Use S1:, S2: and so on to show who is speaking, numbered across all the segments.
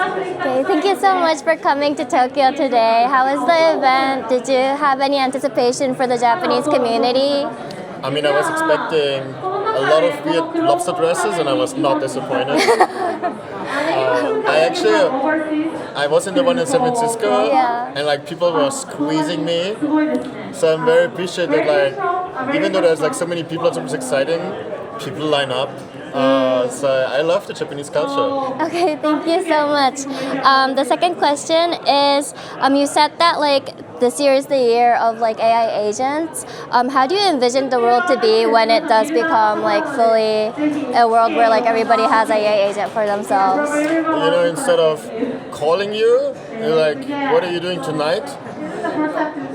S1: Okay, thank you so much for coming to Tokyo today. How was the event? Did you have any anticipation for the Japanese community?
S2: I mean, I was expecting a lot of weird lobster dresses, and I was not disappointed. I was in the one in San Francisco, and like people were squeezing me. So I'm very appreciative that like even though there's like so many people, it's almost exciting. People line up. So I love the Japanese culture.
S1: Okay, thank you so much. The second question is, you said that like this year is the year of like AI agents. How do you envision the world to be when it does become like fully a world where like everybody has an AI agent for themselves?
S2: You know, instead of calling you, you're like, what are you doing tonight?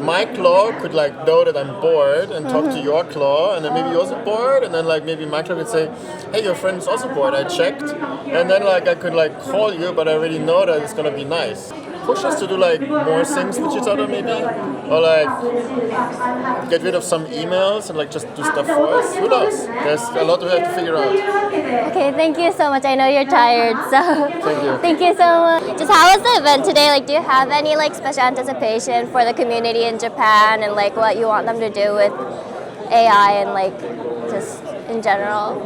S2: My claw could like know that I'm bored and talk to your claw, and then maybe you're also bored, and then like maybe my claw would say, hey, your friend's also bored, I checked, and then like I could like call you, but I already know that it's gonna be nice. Push us to do like more things with each other maybe, or like get rid of some emails and like just do stuff for us. Who knows? There's a lot we have to figure out.
S1: Okay, thank you so much. I know you're tired, so
S2: Thank you.
S1: Thank you so much. Just how was the event today? Like, do you have any like special anticipation for the community in Japan and like what you want them to do with AI and like just in general?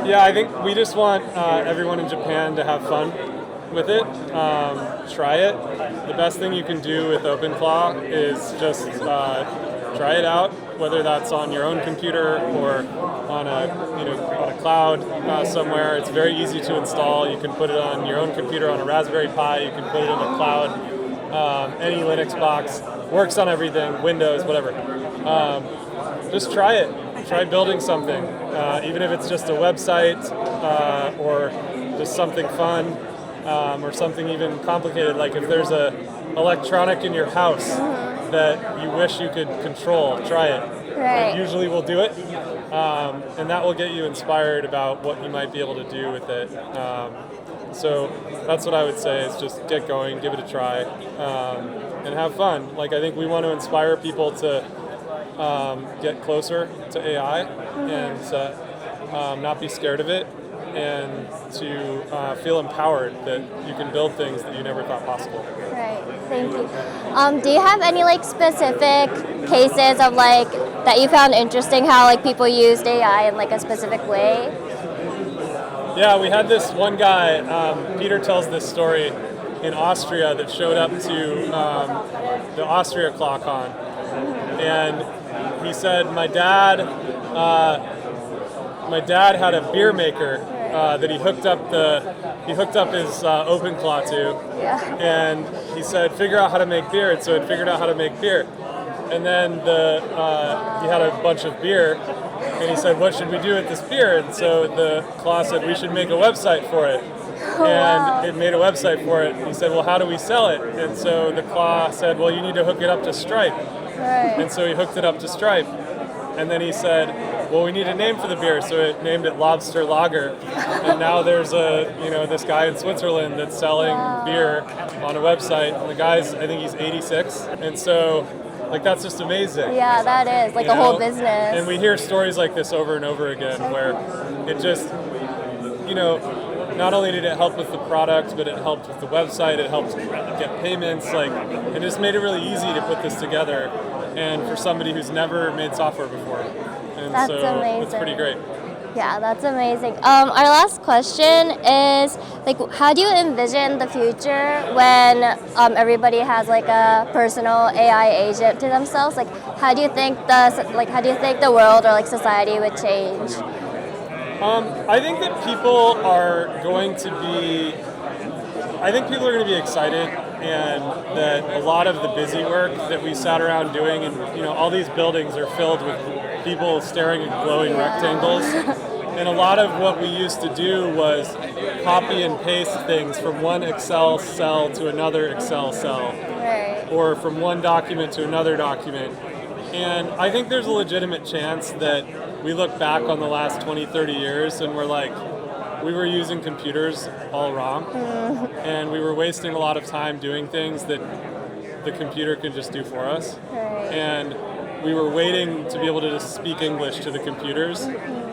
S3: Yeah, I think we just want everyone in Japan to have fun with it. Try it. The best thing you can do with Openclaw is just try it out, whether that's on your own computer or on a cloud somewhere. It's very easy to install. You can put it on your own computer on a Raspberry Pi. You can put it in a cloud. Any Linux box works on everything. Windows, whatever. Just try it. Try building something, even if it's just a website or just something fun. Or something even complicated, like if there's a electronic in your house that you wish you could control, try it.
S1: Right.
S3: It usually will do it, and that will get you inspired about what you might be able to do with it. So that's what I would say is just get going, give it a try, and have fun. Like I think we want to inspire people to get closer to AI and not be scared of it, and to feel empowered that you can build things that you never thought possible.
S1: Right, thank you. Do you have any like specific cases of like that you found interesting how like people used AI in like a specific way?
S3: Yeah, we had this one guy, Peter tells this story in Austria that showed up to the Austria Clawcon, and he said, my dad had a beer maker that he hooked up his Openclaw to, and he said, figure out how to make beer. And so it figured out how to make beer, and then he had a bunch of beer, and he said, what should we do with this beer? And so the Claw said, we should make a website for it. And it made a website for it. And he said, well, how do we sell it? And so the Claw said, well, you need to hook it up to Stripe.
S1: Right.
S3: And so he hooked it up to Stripe. And then he said, well, we need a name for the beer, so it named it Lobster Lager. And now there's this guy in Switzerland that's selling beer on a website. And the guy's, I think he's 86. And so, like, that's just amazing.
S1: Yeah, that is like a whole business.
S3: And we hear stories like this over and over again where it just, not only did it help with the product, but it helped with the website, it helped get payments, like, it just made it really easy to put this together. And for somebody who's never made software before. And
S1: that's
S3: so
S1: amazing.
S3: It's pretty great.
S1: Yeah, that's amazing. Our last question is, like, how do you envision the future when everybody has like a personal AI agent to themselves? Like, how do you think the world or like society would change?
S3: I think that people are going to be excited, and that a lot of the busy work that we sat around doing, and all these buildings are filled with people staring at glowing rectangles. And a lot of what we used to do was copy and paste things from one Excel cell to another Excel cell,
S1: Right.
S3: or from one document to another document. And I think there's a legitimate chance that we look back on the last 20, 30 years and we're like, we were using computers all wrong, and we were wasting a lot of time doing things that the computer could just do for us.
S1: Right.
S3: And we were waiting to be able to just speak English to the computers,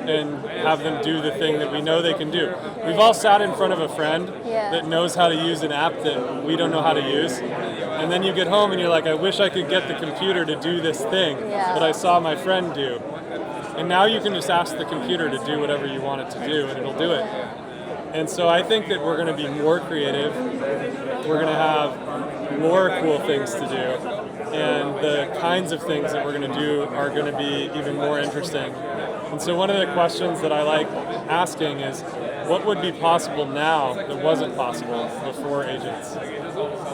S3: and have them do the thing that we know they can do. We've all sat in front of a friend that knows how to use an app that we don't know how to use. And then you get home and you're like, I wish I could get the computer to do this thing that I saw my friend do. And now you can just ask the computer to do whatever you want it to do, and it'll do it. And so I think that we're going to be more creative. We're going to have more cool things to do. And the kinds of things that we're going to do are going to be even more interesting. And so one of the questions that I like asking is, what would be possible now that wasn't possible before agents?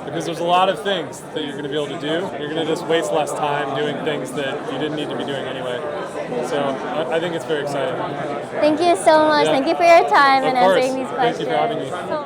S3: Because there's a lot of things that you're going to be able to do. You're going to just waste less time doing things that you didn't need to be doing anyway. So I think it's very exciting.
S1: Thank you so much.
S3: Yeah.
S1: Thank you for your time
S3: Of
S1: and
S3: course.
S1: answering these questions.
S3: Thank you for having me.
S1: So